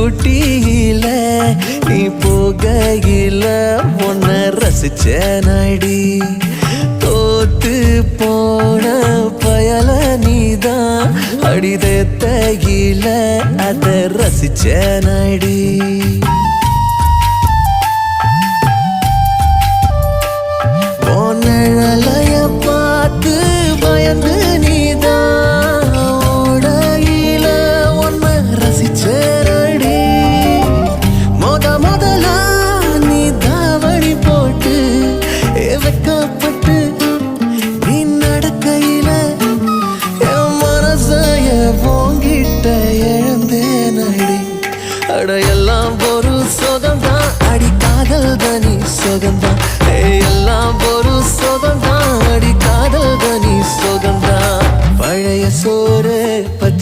ஊட்டியில நீ போகையில உன்னை ரசிச்சேனடி. தோத்து போன பயல நீதான் அடிதத்தையில அத ரசிச்சேனடி. நிழலைய பார்த்து பயந்து நீதான் ஓடையில உன்னை ரசிச்சேனடி. முதலா நீ தாவணி போட்டு வெக்கப்பட்டு நீ நடக்கையில என் மனசைய போங்கிட்ட இழந்தேனடி. அடையெல்லாம் ஒரு சொகம்தான் அடி காதல் தனி சொகம்தான். எல்லாம் ஒரு சொகம்தான் அடி காதல் தனி சொகம்தான். பழைய சோறு